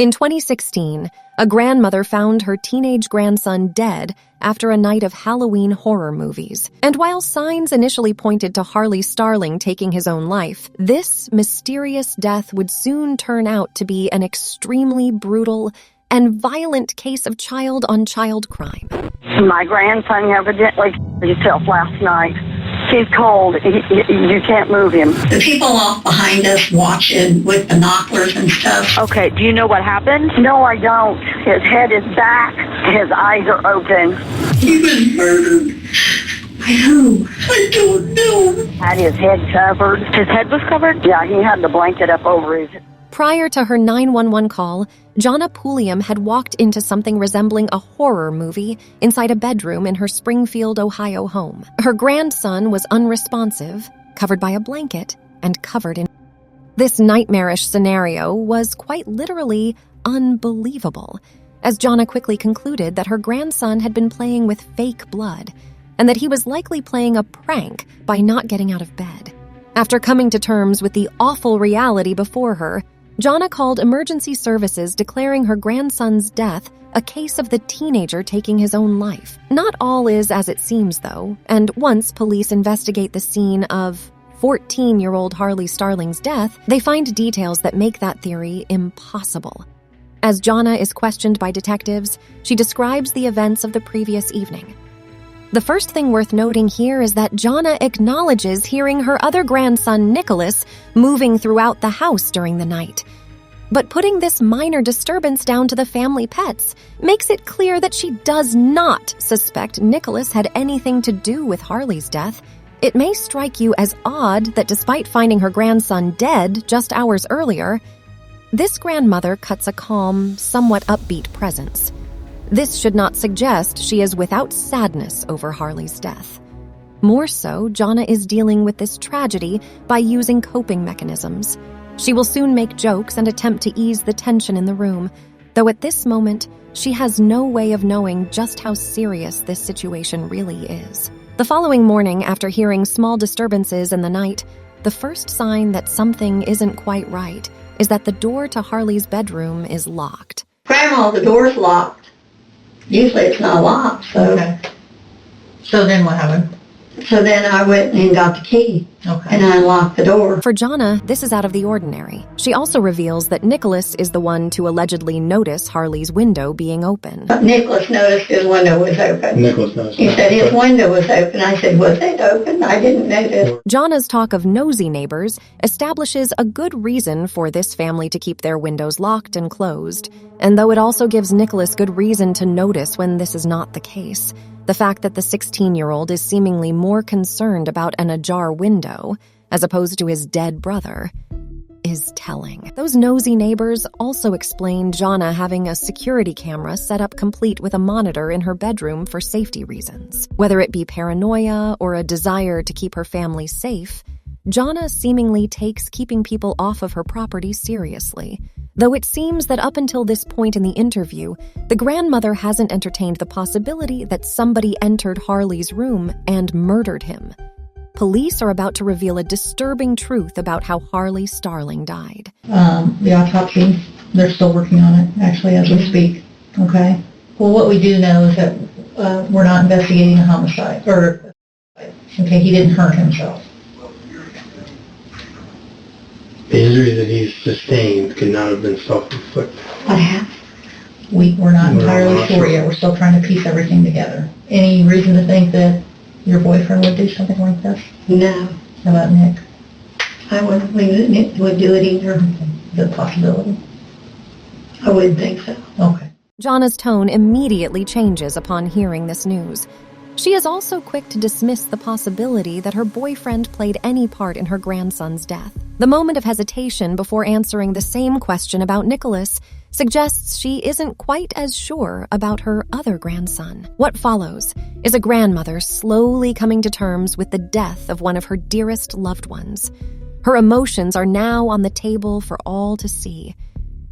In 2016, a grandmother found her teenage grandson dead after a night of Halloween horror movies. And while signs initially pointed to Harley Starling taking his own life, this mysterious death would soon turn out to be an extremely brutal and violent case of child-on-child crime. My grandson evidently himself last night. He's cold. You can't move him. The people off behind us watching with binoculars and stuff. Okay, do you know what happened? No, I don't. His head is back. His eyes are open. He was murdered. By who? I don't know. Had his head covered. His head was covered? Yeah, he had the blanket up over his head. Prior to her 911 call, Jonna Pulliam had walked into something resembling a horror movie inside a bedroom in her Springfield, Ohio home. Her grandson was unresponsive, covered by a blanket, and covered in... This nightmarish scenario was quite literally unbelievable, as Jonna quickly concluded that her grandson had been playing with fake blood, and that he was likely playing a prank by not getting out of bed. After coming to terms with the awful reality before her, Jonna called emergency services declaring her grandson's death a case of the teenager taking his own life. Not all is as it seems, though, and once police investigate the scene of 14-year-old Harley Starling's death, they find details that make that theory impossible. As Jonna is questioned by detectives, she describes the events of the previous evening. The first thing worth noting here is that Jonna acknowledges hearing her other grandson, Nicholas, moving throughout the house during the night. But putting this minor disturbance down to the family pets makes it clear that she does not suspect Nicholas had anything to do with Harley's death. It may strike you as odd that despite finding her grandson dead just hours earlier, this grandmother cuts a calm, somewhat upbeat presence. This should not suggest she is without sadness over Harley's death. More so, Jonna is dealing with this tragedy by using coping mechanisms. She will soon make jokes and attempt to ease the tension in the room, though at this moment, she has no way of knowing just how serious this situation really is. The following morning, after hearing small disturbances in the night, the first sign that something isn't quite right is that the door to Harley's bedroom is locked. Grandma, the door's locked. Usually it's not locked, so... Okay. So then what happened? So then I went and got the key. Okay. And I unlocked the door. For Jonna, this is out of the ordinary. She also reveals that Nicholas is the one to allegedly notice Harley's window being open. But Nicholas noticed his window was open. Nicholas noticed. He said his window was open. I said, was it open? I didn't notice. Jonna's talk of nosy neighbors establishes a good reason for this family to keep their windows locked and closed. And though it also gives Nicholas good reason to notice when this is not the case, the fact that the 16-year-old is seemingly more concerned about an ajar window as opposed to his dead brother is telling. Those nosy neighbors also explain Jonna having a security camera set up complete with a monitor in her bedroom for safety reasons. Whether it be paranoia or a desire to keep her family safe, Jonna seemingly takes keeping people off of her property seriously. Though it seems that up until this point in the interview, the grandmother hasn't entertained the possibility that somebody entered Harley's room and murdered him. Police are about to reveal a disturbing truth about how Harley Starling died. The autopsy, they're still working on it, actually, as we speak. Okay? Well, what we do know is that we're not investigating a homicide. Okay, he didn't hurt himself. The injury that he's sustained could not have been self-inflicted. What happened? We're not entirely sure yet. We're still trying to piece everything together. Any reason to think that your boyfriend would do something like this? No. How about Nick? I wouldn't believe that Nick would do it either. The possibility? I wouldn't think so. Okay. Jonna's tone immediately changes upon hearing this news. She is also quick to dismiss the possibility that her boyfriend played any part in her grandson's death. The moment of hesitation before answering the same question about Nicholas suggests she isn't quite as sure about her other grandson. What follows is a grandmother slowly coming to terms with the death of one of her dearest loved ones. Her emotions are now on the table for all to see.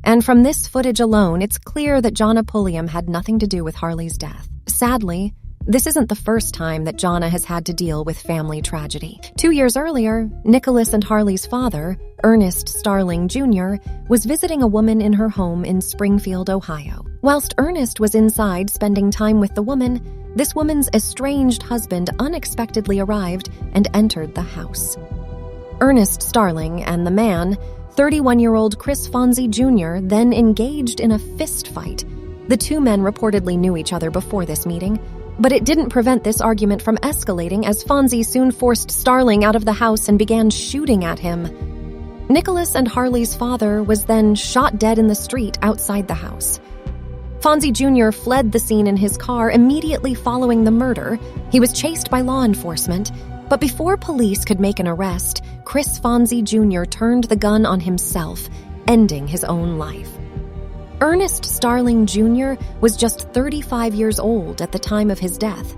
And from this footage alone, it's clear that Jonna Pulliam had nothing to do with Harley's death. Sadly, This isn't the first time that Jonna has had to deal with family tragedy. 2 years earlier, Nicholas and Harley's father, Ernest Starling Jr., was visiting a woman in her home in Springfield, Ohio. Whilst Ernest was inside spending time with the woman, this woman's estranged husband unexpectedly arrived and entered the house. Ernest Starling and the man, 31-year-old Chris Fonzie Jr., then engaged in a fist fight. The two men reportedly knew each other before this meeting, but it didn't prevent this argument from escalating as Fonzie soon forced Starling out of the house and began shooting at him. Nicholas and Harley's father was then shot dead in the street outside the house. Fonzie Jr. fled the scene in his car immediately following the murder. He was chased by law enforcement, but before police could make an arrest, Chris Fonzie Jr. turned the gun on himself, ending his own life. Ernest Starling Jr. was just 35 years old at the time of his death.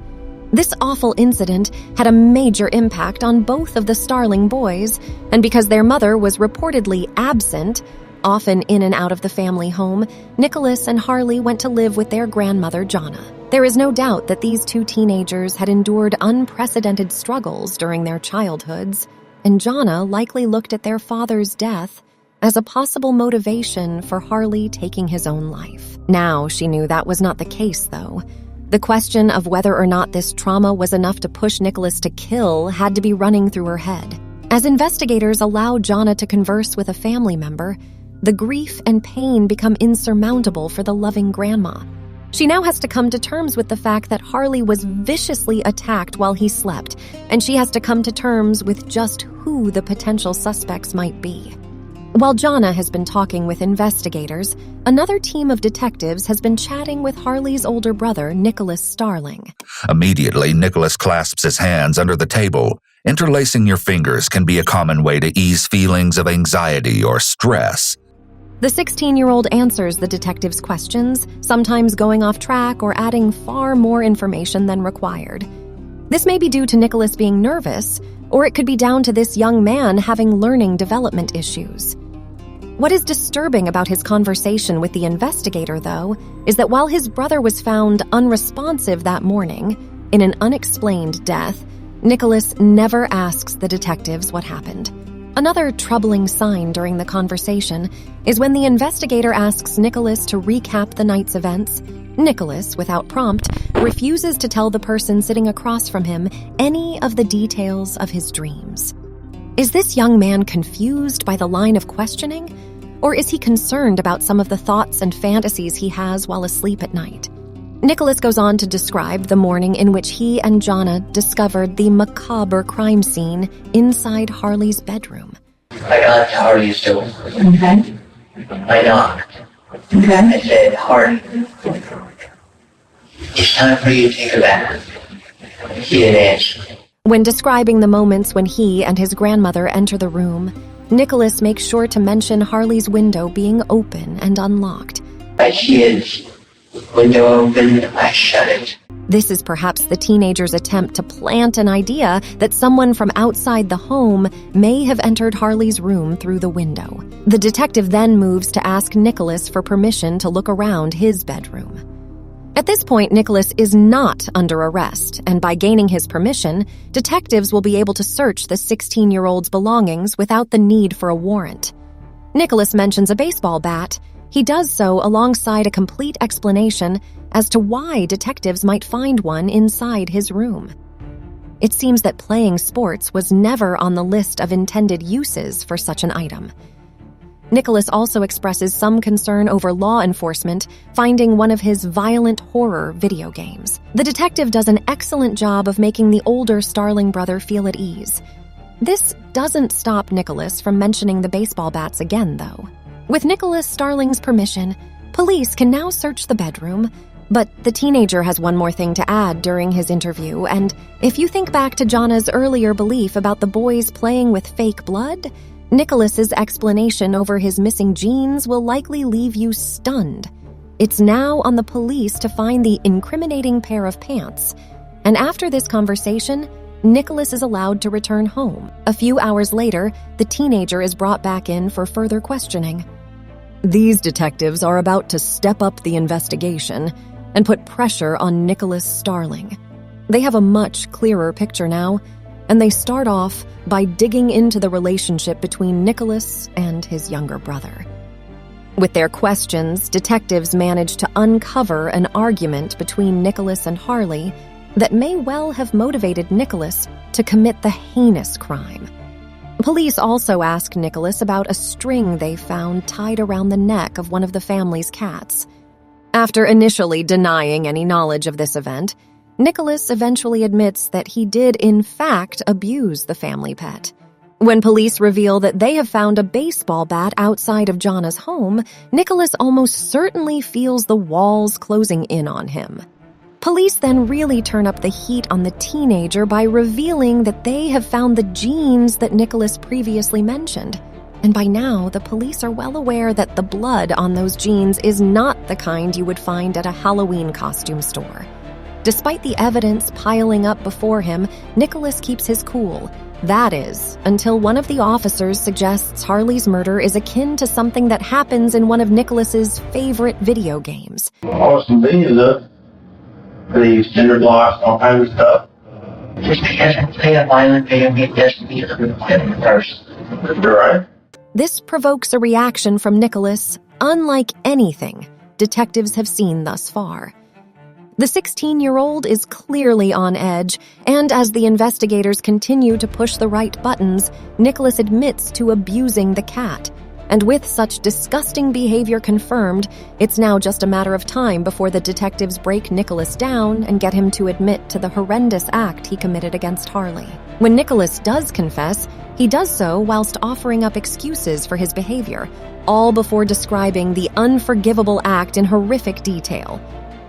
This awful incident had a major impact on both of the Starling boys, and because their mother was reportedly absent, often in and out of the family home, Nicholas and Harley went to live with their grandmother, Jonna. There is no doubt that these two teenagers had endured unprecedented struggles during their childhoods, and Jonna likely looked at their father's death as a possible motivation for Harley taking his own life. Now she knew that was not the case, though. The question of whether or not this trauma was enough to push Nicholas to kill had to be running through her head. As investigators allow Jonna to converse with a family member, the grief and pain become insurmountable for the loving grandma. She now has to come to terms with the fact that Harley was viciously attacked while he slept, and she has to come to terms with just who the potential suspects might be. While Jonna has been talking with investigators, another team of detectives has been chatting with Harley's older brother, Nicholas Starling. Immediately, Nicholas clasps his hands under the table. Interlacing your fingers can be a common way to ease feelings of anxiety or stress. The 16-year-old answers the detectives' questions, sometimes going off track or adding far more information than required. This may be due to Nicholas being nervous, or it could be down to this young man having learning development issues. What is disturbing about his conversation with the investigator, though, is that while his brother was found unresponsive that morning, in an unexplained death, Nicholas never asks the detectives what happened. Another troubling sign during the conversation is when the investigator asks Nicholas to recap the night's events. Nicholas, without prompt, refuses to tell the person sitting across from him any of the details of his dreams. Is this young man confused by the line of questioning? Or is he concerned about some of the thoughts and fantasies he has while asleep at night? Nicholas goes on to describe the morning in which he and Jonna discovered the macabre crime scene inside Harley's bedroom. I got to Harley's door. Okay. I knocked. Okay. I said, Harley, it's time for you to take a bath. He didn't answer. When describing the moments when he and his grandmother enter the room, Nicholas makes sure to mention Harley's window being open and unlocked. I see his window open, I shut it. This is perhaps the teenager's attempt to plant an idea that someone from outside the home may have entered Harley's room through the window. The detective then moves to ask Nicholas for permission to look around his bedroom. At this point, Nicholas is not under arrest, and by gaining his permission, detectives will be able to search the 16-year-old's belongings without the need for a warrant. Nicholas mentions a baseball bat. He does so alongside a complete explanation as to why detectives might find one inside his room. It seems that playing sports was never on the list of intended uses for such an item. Nicholas also expresses some concern over law enforcement finding one of his violent horror video games. The detective does an excellent job of making the older Starling brother feel at ease. This doesn't stop Nicholas from mentioning the baseball bats again, though. With Nicholas Starling's permission, police can now search the bedroom, but the teenager has one more thing to add during his interview, and if you think back to Jonna's earlier belief about the boys playing with fake blood, Nicholas's explanation over his missing jeans will likely leave you stunned. It's now on the police to find the incriminating pair of pants, and after this conversation, Nicholas is allowed to return home. A few hours later, the teenager is brought back in for further questioning. These detectives are about to step up the investigation and put pressure on Nicholas Starling. They have a much clearer picture now, and they start off by digging into the relationship between Nicholas and his younger brother. With their questions, detectives manage to uncover an argument between Nicholas and Harley that may well have motivated Nicholas to commit the heinous crime. Police also ask Nicholas about a string they found tied around the neck of one of the family's cats. After initially denying any knowledge of this event, Nicholas eventually admits that he did in fact abuse the family pet. When police reveal that they have found a baseball bat outside of Jonna's home, Nicholas almost certainly feels the walls closing in on him. Police then really turn up the heat on the teenager by revealing that they have found the jeans that Nicholas previously mentioned. And by now, the police are well aware that the blood on those jeans is not the kind you would find at a Halloween costume store. Despite the evidence piling up before him, Nicholas keeps his cool. That is, until one of the officers suggests Harley's murder is akin to something that happens in one of Nicholas's favorite video games. Awesome things up. These cinder blocks, all kinds of stuff. Just because I play a violent video game doesn't mean I'm a person. Right? This provokes a reaction from Nicholas, unlike anything detectives have seen thus far. The 16-year-old is clearly on edge, and as the investigators continue to push the right buttons, Nicholas admits to abusing the cat. And with such disgusting behavior confirmed, it's now just a matter of time before the detectives break Nicholas down and get him to admit to the horrendous act he committed against Harley. When Nicholas does confess, he does so whilst offering up excuses for his behavior, all before describing the unforgivable act in horrific detail.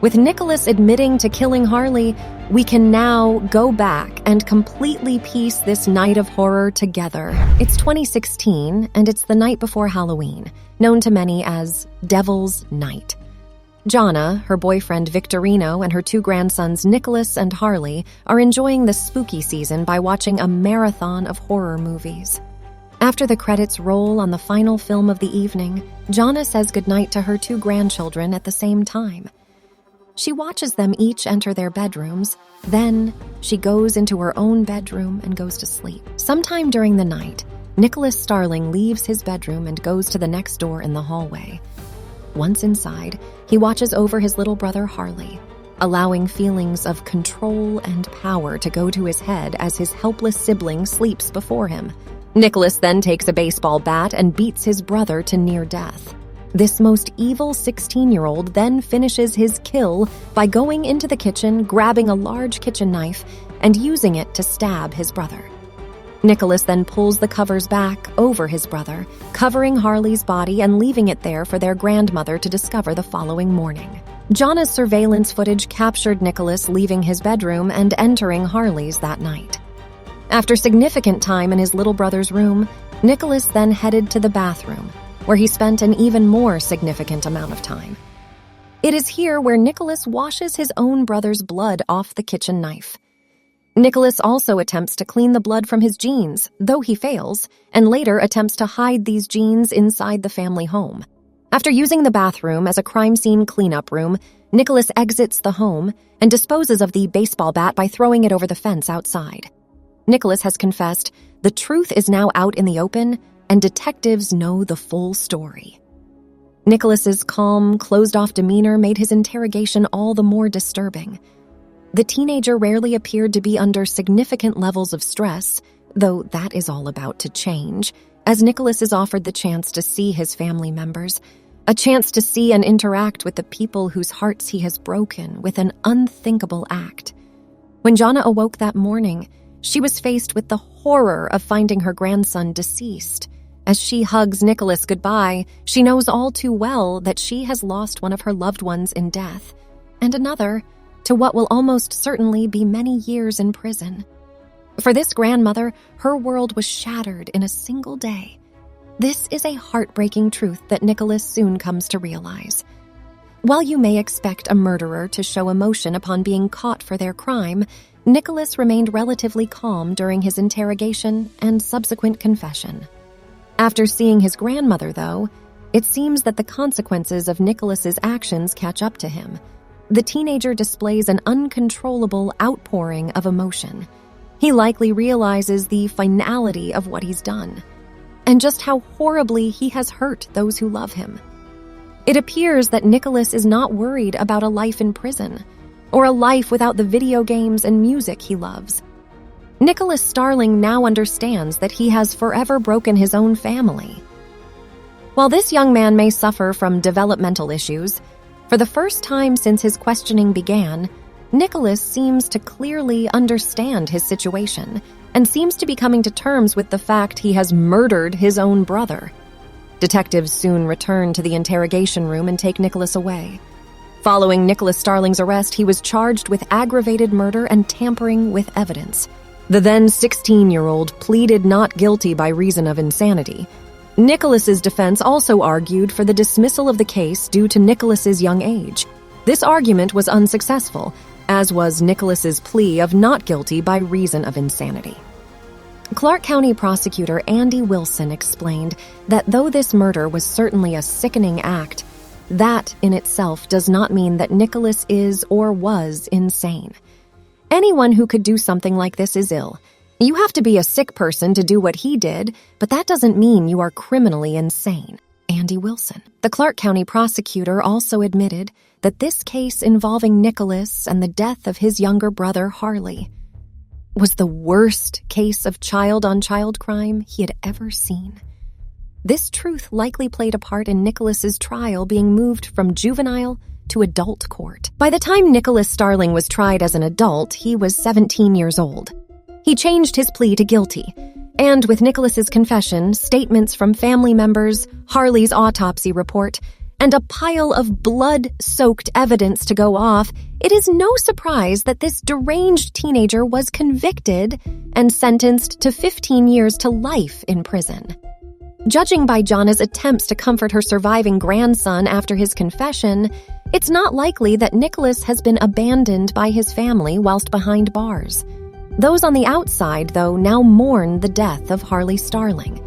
With Nicholas admitting to killing Harley, we can now go back and completely piece this night of horror together. It's 2016, and it's the night before Halloween, known to many as Devil's Night. Jonna, her boyfriend Victorino, and her two grandsons Nicholas and Harley are enjoying the spooky season by watching a marathon of horror movies. After the credits roll on the final film of the evening, Jonna says goodnight to her two grandchildren at the same time. She watches them each enter their bedrooms, then she goes into her own bedroom and goes to sleep. Sometime during the night, Nicholas Starling leaves his bedroom and goes to the next door in the hallway. Once inside, he watches over his little brother Harley, allowing feelings of control and power to go to his head as his helpless sibling sleeps before him. Nicholas then takes a baseball bat and beats his brother to near death. This most evil 16-year-old then finishes his kill by going into the kitchen, grabbing a large kitchen knife, and using it to stab his brother. Nicholas then pulls the covers back over his brother, covering Harley's body and leaving it there for their grandmother to discover the following morning. Jonna's surveillance footage captured Nicholas leaving his bedroom and entering Harley's that night. After significant time in his little brother's room, Nicholas then headed to the bathroom, where he spent an even more significant amount of time. It is here where Nicholas washes his own brother's blood off the kitchen knife. Nicholas also attempts to clean the blood from his jeans, though he fails, and later attempts to hide these jeans inside the family home. After using the bathroom as a crime scene cleanup room, Nicholas exits the home and disposes of the baseball bat by throwing it over the fence outside. Nicholas has confessed the truth is now out in the open, and detectives know the full story. Nicholas's calm, closed-off demeanor made his interrogation all the more disturbing. The teenager rarely appeared to be under significant levels of stress, though that is all about to change, as Nicholas is offered the chance to see his family members, a chance to see and interact with the people whose hearts he has broken with an unthinkable act. When Jonna awoke that morning, she was faced with the horror of finding her grandson deceased. As she hugs Nicholas goodbye, she knows all too well that she has lost one of her loved ones in death, and another to what will almost certainly be many years in prison. For this grandmother, her world was shattered in a single day. This is a heartbreaking truth that Nicholas soon comes to realize. While you may expect a murderer to show emotion upon being caught for their crime, Nicholas remained relatively calm during his interrogation and subsequent confession. After seeing his grandmother, though, it seems that the consequences of Nicholas's actions catch up to him. the teenager displays an uncontrollable outpouring of emotion. He likely realizes the finality of what he's done, and just how horribly he has hurt those who love him. It appears that Nicholas is not worried about a life in prison, or a life without the video games and music he loves. Nicholas Starling now understands that he has forever broken his own family. While this young man may suffer from developmental issues, for the first time since his questioning began, Nicholas seems to clearly understand his situation and seems to be coming to terms with the fact he has murdered his own brother. Detectives soon return to the interrogation room and take Nicholas away. Following Nicholas Starling's arrest, he was charged with aggravated murder and tampering with evidence. The then 16-year-old pleaded not guilty by reason of insanity. Nicholas's defense also argued for the dismissal of the case due to Nicholas's young age. This argument was unsuccessful, as was Nicholas's plea of not guilty by reason of insanity. Clark County Prosecutor Andy Wilson explained that though this murder was certainly a sickening act, that in itself does not mean that Nicholas is or was insane. Anyone who could do something like this is ill. You have to be a sick person to do what he did, but that doesn't mean you are criminally insane. Andy Wilson. The Clark County prosecutor also admitted that this case involving Nicholas and the death of his younger brother, Harley, was the worst case of child-on-child crime he had ever seen. This truth likely played a part in Nicholas's trial being moved from juvenile to adult court. By the time Nicholas Starling was tried as an adult, he was 17 years old. He changed his plea to guilty, and with Nicholas's confession, statements from family members, Harley's autopsy report, and a pile of blood-soaked evidence to go off, it is no surprise that this deranged teenager was convicted and sentenced to 15 years to life in prison. Judging by Jonna's attempts to comfort her surviving grandson after his confession, it's not likely that Nicholas has been abandoned by his family whilst behind bars. Those on the outside, though, now mourn the death of Harley Starling.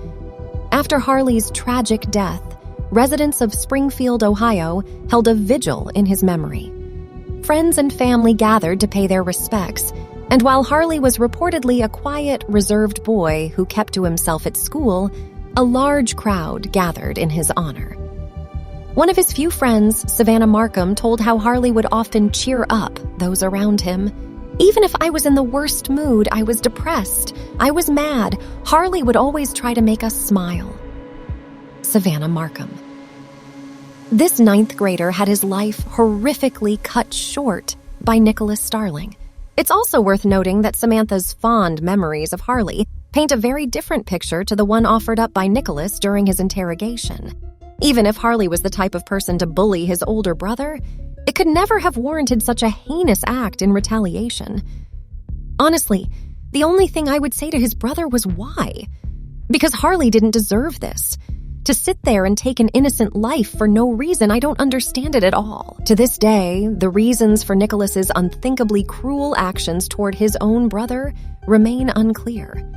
After Harley's tragic death, residents of Springfield, Ohio, held a vigil in his memory. Friends and family gathered to pay their respects, and while Harley was reportedly a quiet, reserved boy who kept to himself at school, a large crowd gathered in his honor. One of his few friends, Savannah Markham, told how Harley would often cheer up those around him. Even if I was in the worst mood, I was depressed, I was mad, Harley would always try to make us smile. Savannah Markham. This 9th grader had his life horrifically cut short by Nicholas Starling. It's also worth noting that Samantha's fond memories of Harley paint a very different picture to the one offered up by Nicholas during his interrogation. Even if Harley was the type of person to bully his older brother, it could never have warranted such a heinous act in retaliation. Honestly, the only thing I would say to his brother was why? Because Harley didn't deserve this. To sit there and take an innocent life for no reason, I don't understand it at all. To this day, the reasons for Nicholas's unthinkably cruel actions toward his own brother remain unclear.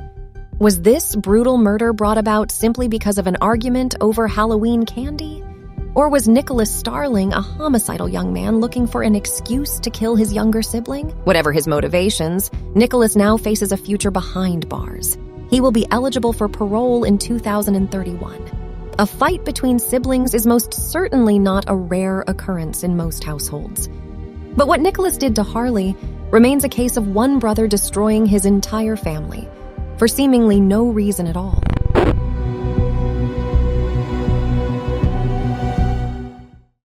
Was this brutal murder brought about simply because of an argument over Halloween candy? Or was Nicholas Starling a homicidal young man looking for an excuse to kill his younger sibling? Whatever his motivations, Nicholas now faces a future behind bars. He will be eligible for parole in 2031. A fight between siblings is most certainly not a rare occurrence in most households. But what Nicholas did to Harley remains a case of one brother destroying his entire family, for seemingly no reason at all.